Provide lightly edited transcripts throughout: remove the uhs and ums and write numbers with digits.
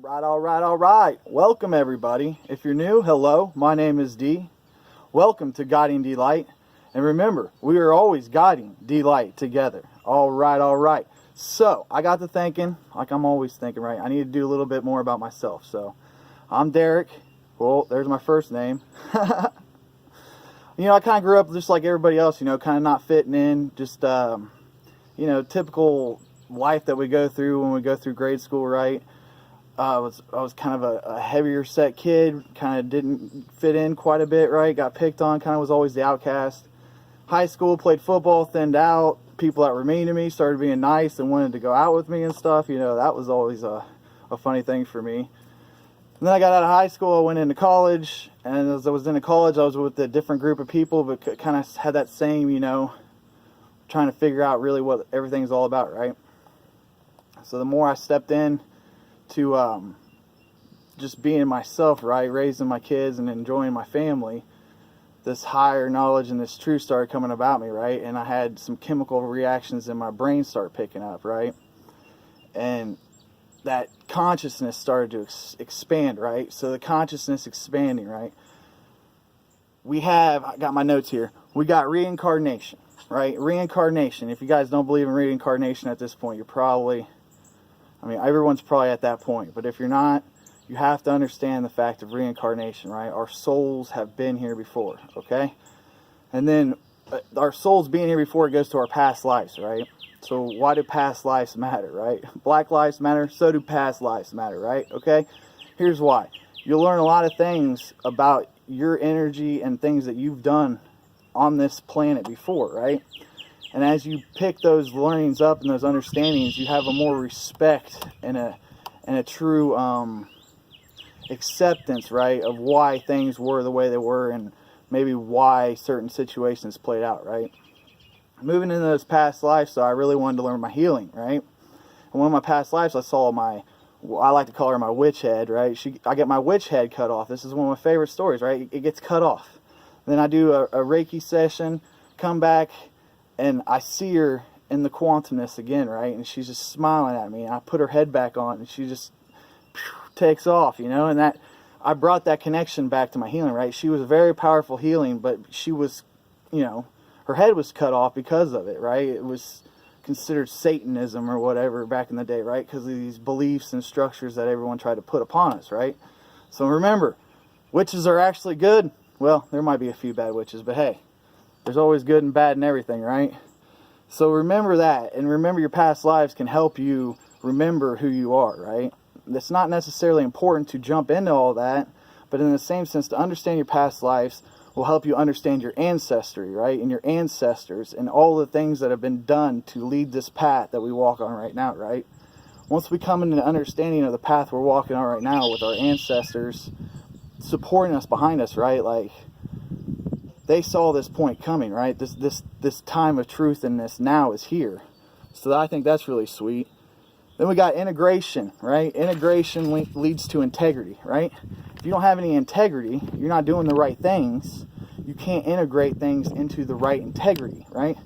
All right. Welcome, everybody. If you're new, hello. My name is D. Welcome to Guidingdlight. And remember, we are always guiding D-Light together. All right. So, I got to thinking, like I'm always thinking, right? I need to do a little bit more about myself. So, I'm Derek. Well, there's my first name. I kind of grew up just like everybody else, kind of not fitting in. Just, typical life that we go through when we go through grade school, right? I was kind of a heavier set kid, kind of didn't fit in quite a bit, right? Got picked on, kind of was always the outcast. High school, played football, thinned out. People that were mean to me started being nice and wanted to go out with me and stuff. That was always a funny thing for me. And then I got out of high school, I went into college, and as I was into college, I was with a different group of people, but kind of had that same, trying to figure out really what everything's all about, right? So the more I stepped in to just being myself, right, raising my kids and enjoying my family, this higher knowledge and this truth started coming about me, right? And I had some chemical reactions in my brain start picking up, right? And that consciousness started to expand, right? So the consciousness expanding, right? I got my notes here, we got reincarnation, right? Reincarnation. If you guys don't believe in reincarnation at this point, everyone's probably at that point. But if you're not, you have to understand the fact of reincarnation, right? Our souls have been here before, okay? And then our souls being here before, it goes to our past lives, right? So why do past lives matter, right? Black lives matter, so do past lives matter, right? Okay? Here's why. You'll learn a lot of things about your energy and things that you've done on this planet before, right? And as you pick those learnings up and those understandings, you have a more respect and a true acceptance, right, of why things were the way they were and maybe why certain situations played out, right? Moving into those past lives, so I really wanted to learn my healing, right? And one of my past lives, I saw I like to call her my witch head, right? I get my witch head cut off. This is one of my favorite stories, right? It gets cut off. Then I do a Reiki session, come back, and I see her in the quantumness again, right? And she's just smiling at me. And I put her head back on, and she just takes off, and that I brought that connection back to my healing, right? She was a very powerful healing, but she was, her head was cut off because of it, right? It was considered Satanism or whatever back in the day, right? Because of these beliefs and structures that everyone tried to put upon us, right? So remember, witches are actually good. Well, there might be a few bad witches, but hey, there's always good and bad in everything, right? So remember that, and remember your past lives can help you remember who you are, right? It's not necessarily important to jump into all that, but in the same sense, to understand your past lives will help you understand your ancestry, right? And your ancestors and all the things that have been done to lead this path that we walk on right now, right? Once we come into the understanding of the path we're walking on right now with our ancestors supporting us, behind us, right? Like, they saw this point coming, right? This time of truth and this now is here. So I think that's really sweet. Then we got integration, right? Integration leads to integrity, right? If you don't have any integrity, you're not doing the right things, you can't integrate things into the right integrity, right?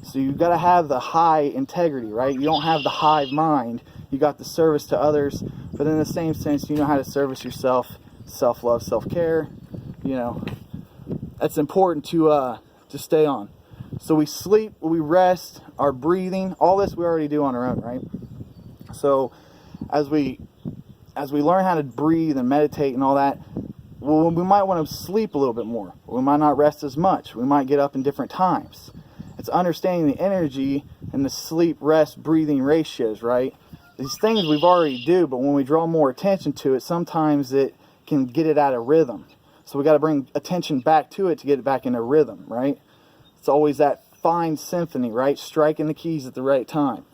So you've got to have the high integrity, right? You don't have the hive mind. You got the service to others, but in the same sense, you know how to service yourself, self-love, self-care, That's important to stay on. So we sleep, we rest, our breathing, all this we already do on our own, right? So as we learn how to breathe and meditate and all that, well, we might want to sleep a little bit more. We might not rest as much. We might get up in different times. It's understanding the energy and the sleep, rest, breathing ratios, right? These things we've already do, but when we draw more attention to it, sometimes it can get it out of rhythm. So we got to bring attention back to it to get it back into rhythm, right? It's always that fine symphony, right? Striking the keys at the right time.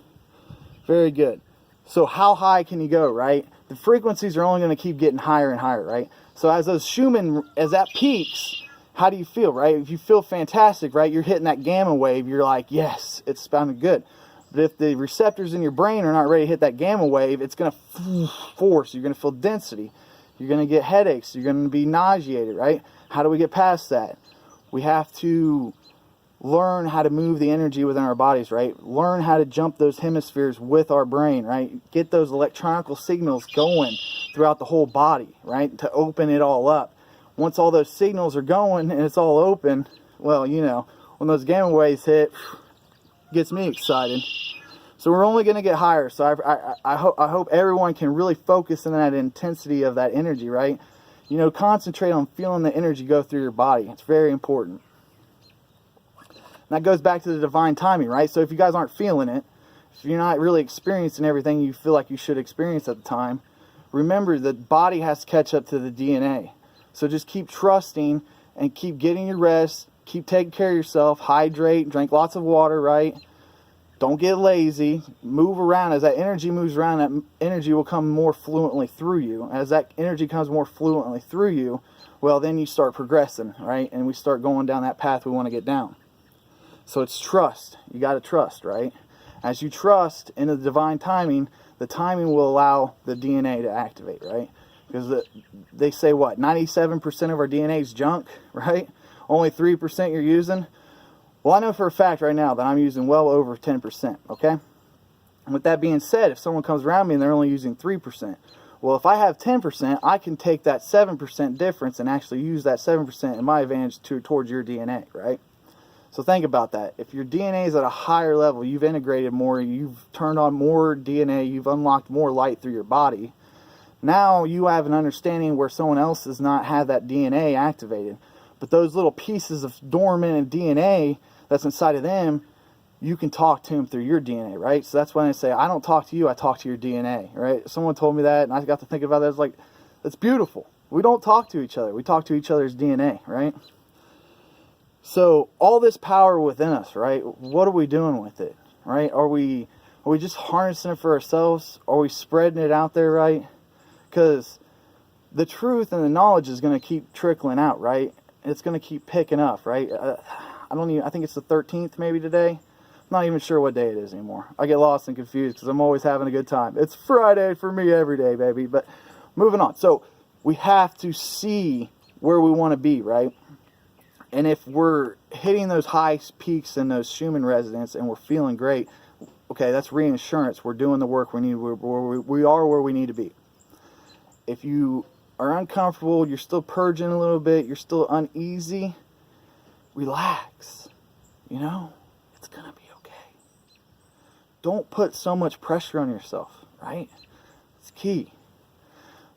Very good. So how high can you go, right? The frequencies are only going to keep getting higher and higher, right? So as that peaks, how do you feel, right? If you feel fantastic, right, you're hitting that gamma wave, you're like, yes, it's sounding good. But if the receptors in your brain are not ready to hit that gamma wave, it's going to force. You're going to feel density. You're going to get headaches. You're going to be nauseated, right? How do we get past that? We have to learn how to move the energy within our bodies, right? Learn how to jump those hemispheres with our brain, right? Get those electronical signals going throughout the whole body, right? To open it all up. Once all those signals are going and it's all open, well, you know, when those gamma waves hit, gets me excited. So we're only going to get higher. So I hope everyone can really focus on that intensity of that energy, right? You know, concentrate on feeling the energy go through your body. It's very important. And that goes back to the divine timing, right? So if you guys aren't feeling it, if you're not really experiencing everything you feel like you should experience at the time, remember the body has to catch up to the DNA. So just keep trusting and keep getting your rest. Keep taking care of yourself. Hydrate. Drink lots of water, right? Don't get lazy. Move around. As that energy moves around, that energy will come more fluently through you. As that energy comes more fluently through you, well, then you start progressing, right? And we start going down that path we want to get down. So it's trust. You got to trust, right? As you trust in the divine timing, the timing will allow the DNA to activate, right? Because they say what? 97% of our DNA is junk, right? Only 3% you're using. Well, I know for a fact right now that I'm using well over 10%, okay? And with that being said, if someone comes around me and they're only using 3%, well, if I have 10%, I can take that 7% difference and actually use that 7% in my advantage towards your DNA, right? So think about that. If your DNA is at a higher level, you've integrated more, you've turned on more DNA, you've unlocked more light through your body. Now you have an understanding where someone else does not have that DNA activated. But those little pieces of dormant DNA that's inside of them, you can talk to them through your DNA, right? So that's when I say, I don't talk to you, I talk to your DNA, right? Someone told me that, and I got to think about that. It's like, that's beautiful. We don't talk to each other. We talk to each other's DNA, right? So all this power within us, right? What are we doing with it, right? Are we just harnessing it for ourselves? Are we spreading it out there, right? Because the truth and the knowledge is going to keep trickling out, right? It's going to keep picking up, right? I think it's the 13th maybe today. I'm not even sure what day it is anymore. I get lost and confused because I'm always having a good time. It's Friday for me every day, baby. But moving on. So we have to see where we want to be, right? And if we're hitting those high peaks in those Schumann resonance and we're feeling great, okay, that's reinsurance. We're doing the work we need. We are where we need to be. If you are uncomfortable, you're still purging a little bit, you're still uneasy, relax. You know, it's going to be okay. Don't put so much pressure on yourself, right? It's key.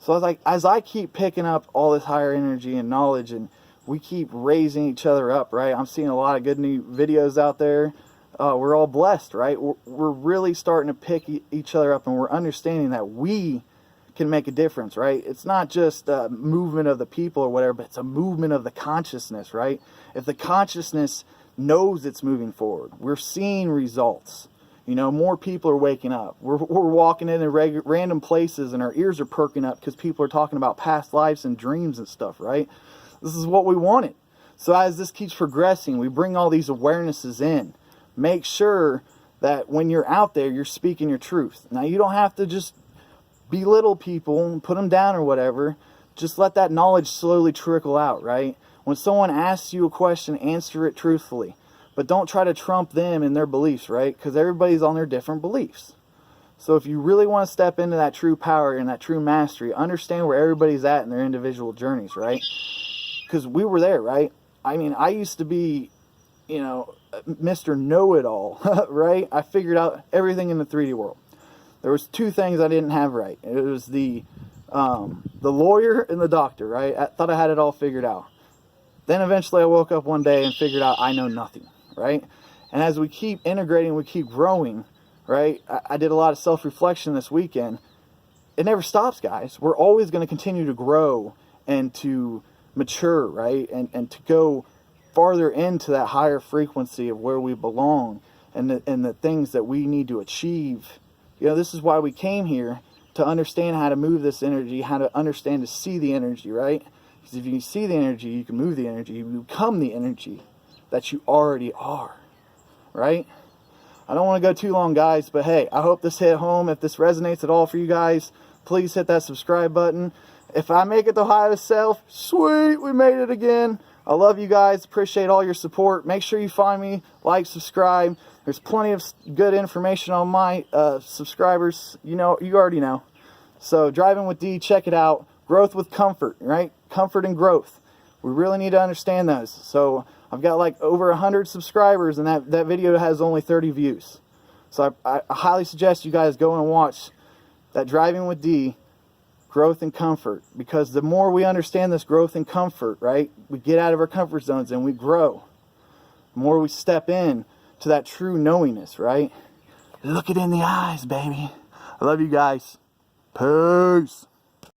So as I keep picking up all this higher energy and knowledge, and we keep raising each other up, right? I'm seeing a lot of good new videos out there. We're all blessed, right? We're really starting to pick each other up, and we're understanding that we can make a difference, right? It's not just a movement of the people or whatever, but it's a movement of the consciousness, right? If the consciousness knows it's moving forward, we're seeing results. You know, more people are waking up. We're walking into random places and our ears are perking up because people are talking about past lives and dreams and stuff, right? This is what we wanted. So as this keeps progressing, we bring all these awarenesses in. Make sure that when you're out there, you're speaking your truth. Now, you don't have to just belittle people and put them down or whatever. Just let that knowledge slowly trickle out, right? When someone asks you a question, answer it truthfully. But don't try to trump them in their beliefs, right? Because everybody's on their different beliefs. So if you really want to step into that true power and that true mastery, understand where everybody's at in their individual journeys, right? Because we were there, right? I mean, I used to be, you know, Mr. Know-It-All, right? I figured out everything in the 3D world. There was two things I didn't have right. It was the lawyer and the doctor, right? I thought I had it all figured out. Then eventually I woke up one day and figured out I know nothing, right? And as we keep integrating, we keep growing, right? I did a lot of self-reflection this weekend. It never stops, guys. We're always going to continue to grow and to mature, right? And to go farther into that higher frequency of where we belong and the things that we need to achieve. You know, this is why we came here, to understand how to move this energy, how to understand to see the energy, right? Because if you can see the energy, you can move the energy, you become the energy that you already are, right? I don't want to go too long, guys, but hey, I hope this hit home. If this resonates at all for you guys, please hit that subscribe button. If I make it to highest self, sweet, we made it again. I love you guys. Appreciate all your support. Make sure you find me, like, subscribe. There's plenty of good information on my subscribers. You know, you already know. So driving with D, check it out. Growth with comfort, right? Comfort and growth. We really need to understand those. So I've got like over 100 subscribers, and that video has only 30 views. So I highly suggest you guys go and watch that Driving with D, growth and comfort. Because the more we understand this growth and comfort, right, we get out of our comfort zones and we grow. The more we step in to that true knowingness, right? Look it in the eyes, baby. I love you guys. Peace.